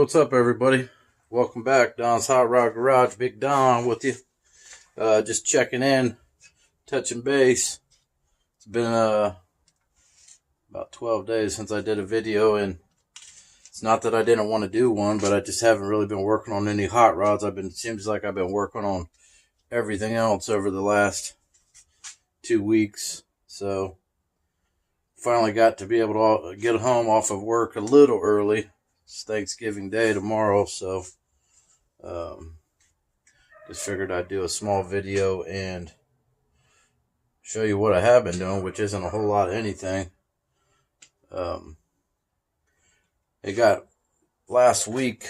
what's up, everybody? Welcome back. Don's Hot Rod Garage. Big Don with you. Just checking in, touching base. It's been about 12 days since I did a video, and it's not that I didn't want to do one, but I just haven't really been working on any hot rods. Seems like I've been working on everything else over the last 2 weeks. So finally got to be able to get home off of work a little early. It's Thanksgiving Day tomorrow, so just figured I'd do a small video and show you what I have been doing, which isn't a whole lot of anything. Last week,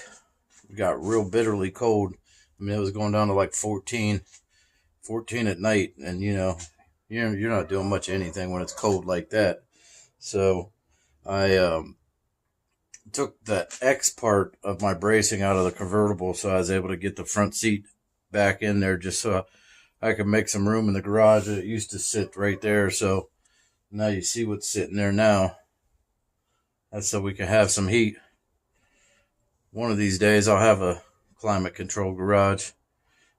it got real bitterly cold. I mean, it was going down to like 14 at night, and you're not doing much of anything when it's cold like that. So I took the X part of my bracing out of the convertible, so I was able to get the front seat back in there just so I could make some room in the garage. It used to sit right there, so now you see what's sitting there now. That's so we can have some heat. One of these days I'll have a climate control garage.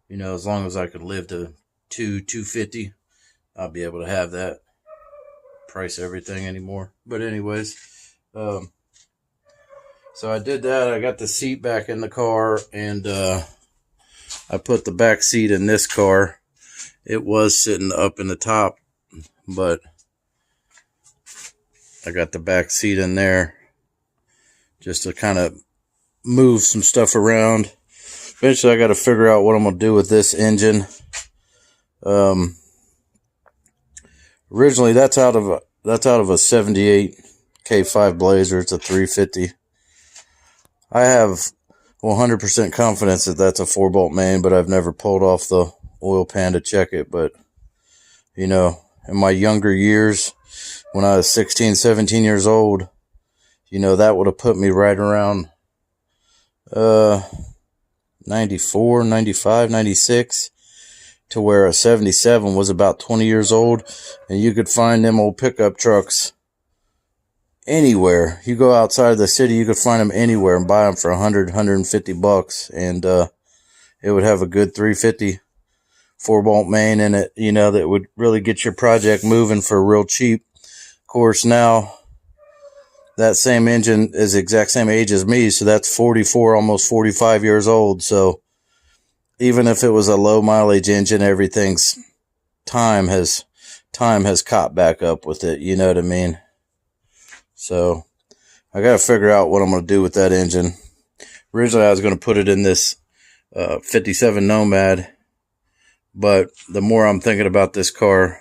As long as I could live to $250, I'll be able to have that. Price everything anymore. But anyways, so I did that. I got the seat back in the car, and I put the back seat in this car. It was sitting up in the top, but I got the back seat in there just to kind of move some stuff around. Eventually I got to figure out what I'm going to do with this engine. Originally that's out of a 78 K5 Blazer. It's a 350. I have 100% confidence that that's a 4-bolt main, but I've never pulled off the oil pan to check it. But in my younger years, when I was 16, 17 years old, that would have put me right around 94, 95, 96, to where a 77 was about 20 years old, and you could find them old pickup trucks anywhere. You go outside of the city, you could find them anywhere and buy them for $100, $150, and it would have a good 350 4-bolt main in it, that would really get your project moving for real cheap. Of course, now that same engine is the exact same age as me, so that's 44, almost 45 years old. So even if it was a low mileage engine, everything's time has caught back up with it. You know what I mean? So I got to figure out what I'm going to do with that engine. Originally, I was going to put it in this 57 Nomad, but the more I'm thinking about this car,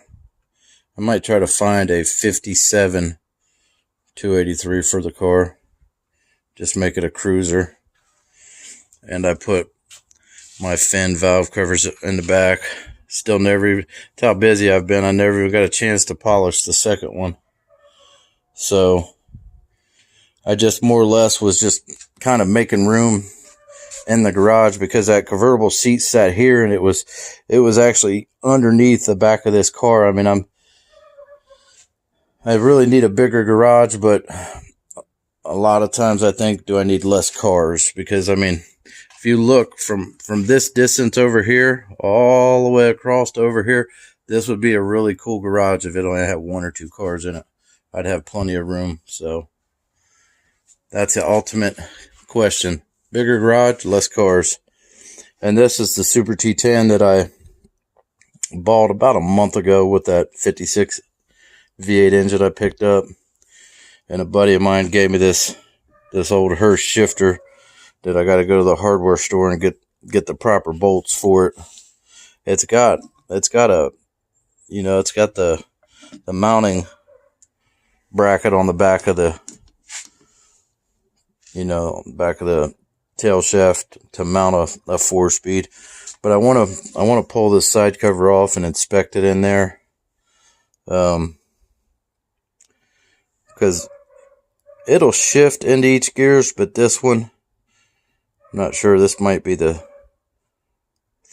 I might try to find a 57 283 for the car. Just make it a cruiser. And I put my fin valve covers in the back. Still never, that's how busy I've been, I never even got a chance to polish the second one. So I just more or less was just kind of making room in the garage, because that convertible seat sat here, and it was actually underneath the back of this car. I mean, I really need a bigger garage, but a lot of times I think, do I need less cars? Because I mean, if you look from this distance over here all the way across to over here, this would be a really cool garage if it only had 1 or 2 cars in it. I'd have plenty of room. So that's the ultimate question. Bigger garage, less cars. And this is the Super T10 that I bought about a month ago with that 56 V8 engine I picked up. And a buddy of mine gave me this old Hurst shifter that I got to go to the hardware store and get the proper bolts for it. It's got the mounting bracket on the back of the tail shaft to mount a 4-speed. But I want to pull this side cover off and inspect it in there. Because it'll shift into each gears, but this one, I'm not sure. This might be the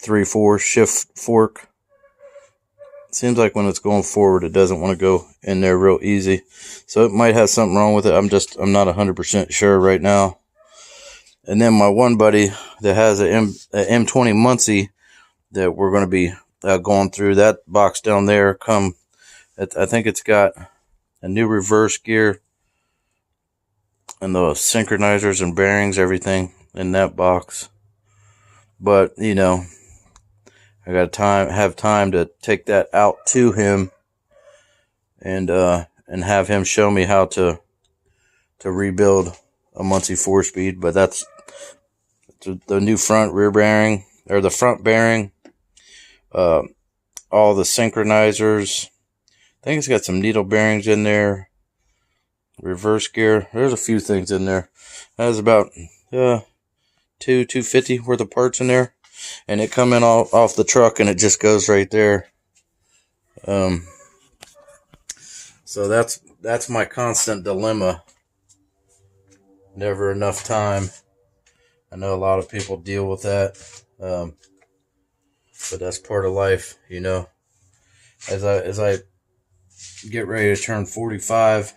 3/4 shift fork. It seems like when it's going forward, it doesn't want to go in there real easy. So it might have something wrong with it. I'm not 100% sure right now. And then my one buddy that has a M20 Muncie that we're going to be going through, that box down there, I think it's got a new reverse gear and the synchronizers and bearings, everything in that box. But, you know, I got have time to take that out to him and have him show me how to rebuild a Muncie 4-speed. But that's the new front rear bearing, or the front bearing, all the synchronizers. I think it's got some needle bearings in there, reverse gear. There's a few things in there. That's about $250 worth of parts in there, and it come in off the truck, and it just goes right there. So that's my constant dilemma. Never enough time. I know a lot of people deal with that, but that's part of life, you know. As I get ready to turn 45,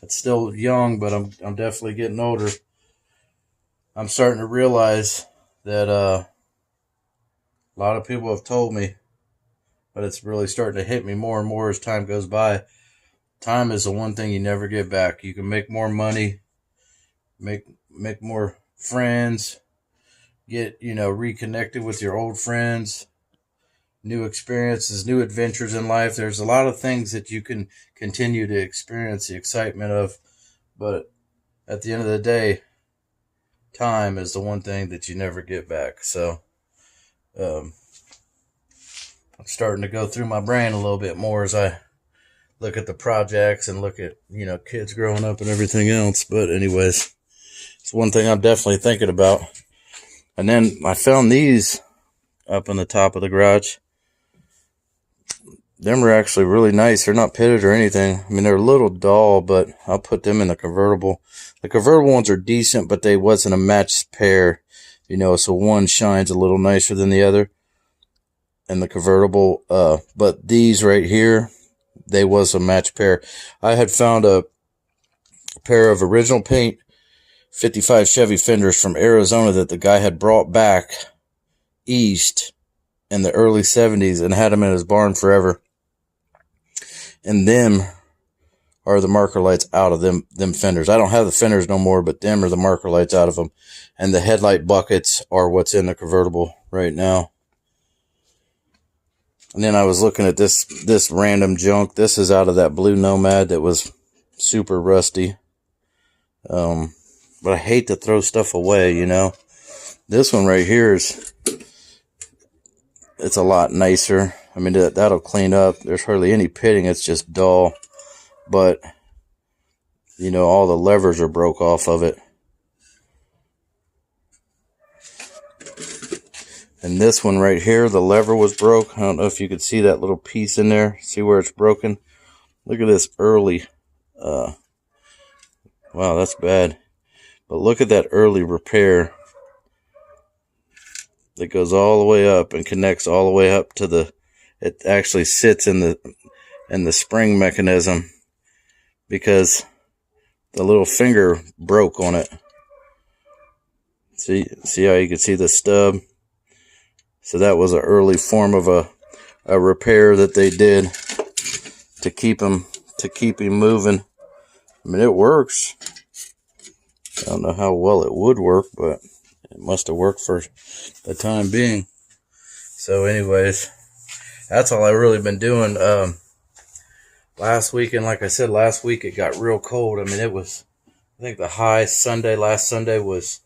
it's still young, but I'm definitely getting older. I'm starting to realize that a lot of people have told me, but it's really starting to hit me more and more as time goes by. Time is the one thing you never get back. You can make more money, make more friends, get, you know, reconnected with your old friends, new experiences, new adventures in life. There's a lot of things that you can continue to experience the excitement of, but at the end of the day, time is the one thing that you never get back. So I'm starting to go through my brain a little bit more as I look at the projects and look at, you know, kids growing up and everything else. But anyways, it's one thing I'm definitely thinking about. And then I found these up on the top of the garage. Them are actually really nice. They're not pitted or anything. I mean, they're a little dull, but I'll put them in the convertible. The convertible ones are decent, but they wasn't a matched pair, you know, so one shines a little nicer than the other in the convertible. But these right here, they was a matched pair. I had found a pair of original paint 55 Chevy fenders from Arizona that the guy had brought back east in the early 70s and had them in his barn forever. And them are the marker lights out of them fenders. I don't have the fenders no more, but them are the marker lights out of them. And the headlight buckets are what's in the convertible right now. And then I was looking at this random junk. This is out of that blue Nomad that was super rusty. But I hate to throw stuff away, you know. This one right here it's a lot nicer. I mean, that'll clean up. There's hardly any pitting. It's just dull. But, you know, all the levers are broke off of it. And this one right here, the lever was broke. I don't know if you could see that little piece in there. See where it's broken? Look at this early. Wow, that's bad. But look at that early repair. It goes all the way up and connects all the way up to it actually sits in the spring mechanism because the little finger broke on it. See how you can see the stub? So that was an early form of a repair that they did to keep him moving. I mean, it works. I don't know how well it would work, but it must have worked for the time being. So anyways, that's all I've really been doing. Last weekend, like I said, last week it got real cold. I mean, it was, I think the high last Sunday was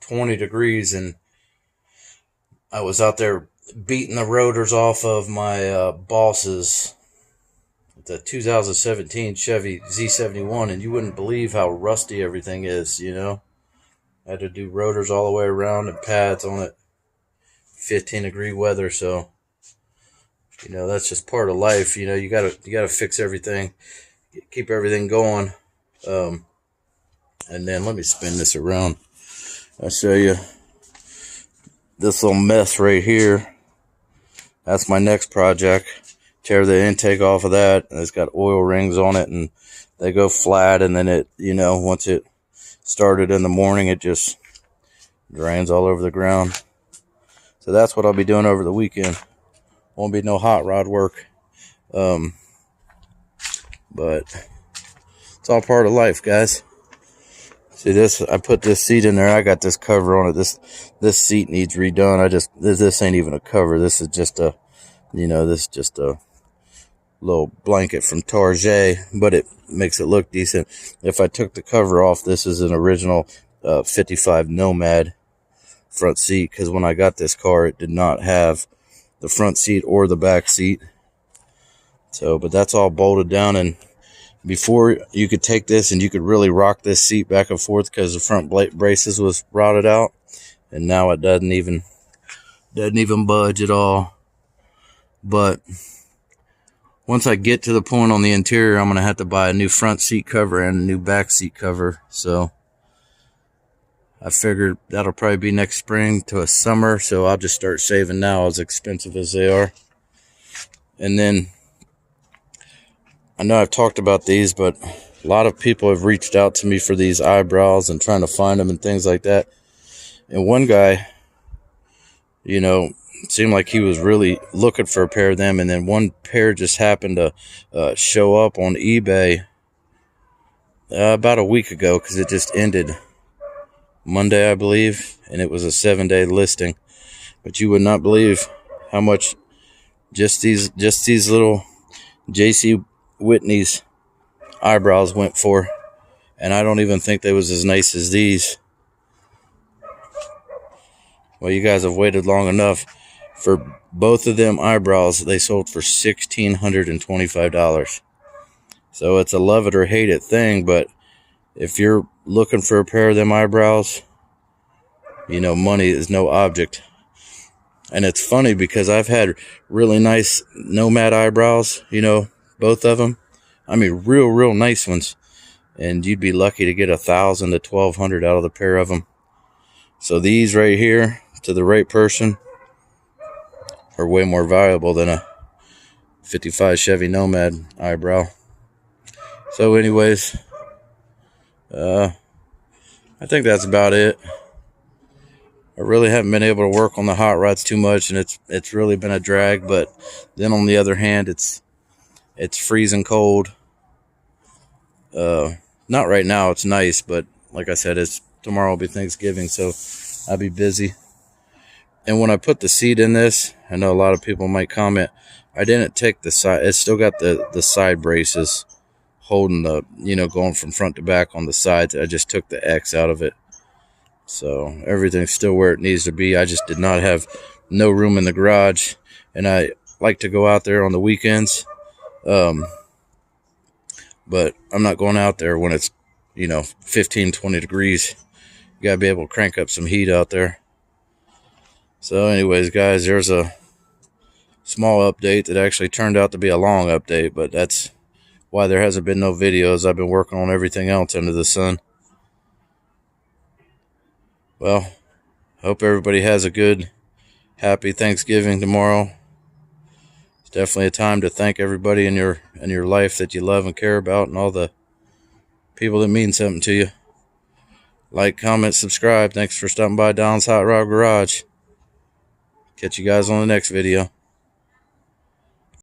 20 degrees, and I was out there beating the rotors off of my Boss's, the 2017 Chevy Z71, and you wouldn't believe how rusty everything is, you know. I had to do rotors all the way around and pads on it. 15-degree weather, so you know, that's just part of life. You know, you gotta fix everything, keep everything going. And then let me spin this around. I'll show you this little mess right here. That's my next project. Tear the intake off of that, and it's got oil rings on it, and they go flat, and then it, you know, once it started in the morning, it just Drains all over the ground. So that's what I'll be doing over the weekend. Won't be no hot rod work. But it's all part of life, guys. See this? I put this seat in there. I got this cover on it. This seat needs redone. This ain't even a cover. This is just a, this is just a little blanket from Target, but it makes it look decent. If I took the cover off, this is an original 55 Nomad front seat, because when I got this car, it did not have the front seat or the back seat. So, but that's all bolted down, and before you could take this and you could really rock this seat back and forth because the front braces was rotted out, and now it doesn't even budge at all. But once I get to the point on the interior, I'm going to have to buy a new front seat cover and a new back seat cover. So I figured that'll probably be next spring to a summer. So I'll just start saving now, as expensive as they are. And then I know I've talked about these, but a lot of people have reached out to me for these eyebrows and trying to find them and things like that. And one guy, it seemed like he was really looking for a pair of them, and then one pair just happened to show up on eBay about a week ago, because it just ended Monday, I believe, and it was a 7-day listing. But you would not believe how much just these little J.C. Whitney's eyebrows went for, and I don't even think they was as nice as these. Well, you guys have waited long enough. For both of them eyebrows, they sold for $1,625. So it's a love it or hate it thing, but if you're looking for a pair of them eyebrows, money is no object. And it's funny because I've had really nice Nomad eyebrows, both of them. I mean, real nice ones. And you'd be lucky to get $1,000 to $1,200 out of the pair of them. So these right here, to the right person, are way more valuable than a 55 Chevy Nomad eyebrow. So anyways, I think that's about it. I really haven't been able to work on the hot rods too much, and it's really been a drag. But then on the other hand, it's freezing cold. Not right now, it's nice, but like I said, tomorrow will be Thanksgiving, so I'll be busy. And when I put the seat in this, I know a lot of people might comment, I didn't take the side. It's still got the side braces holding the, going from front to back on the sides. I just took the X out of it. So everything's still where it needs to be. I just did not have no room in the garage. And I like to go out there on the weekends. But I'm not going out there when it's, 15, 20 degrees. You got to be able to crank up some heat out there. So anyways, guys, there's a small update that actually turned out to be a long update, but that's why there hasn't been no videos. I've been working on everything else under the sun. Well, hope everybody has a good, happy Thanksgiving tomorrow. It's definitely a time to thank everybody in your life that you love and care about, and all the people that mean something to you. Like, comment, subscribe. Thanks for stopping by Don's Hot Rod Garage. Catch you guys on the next video.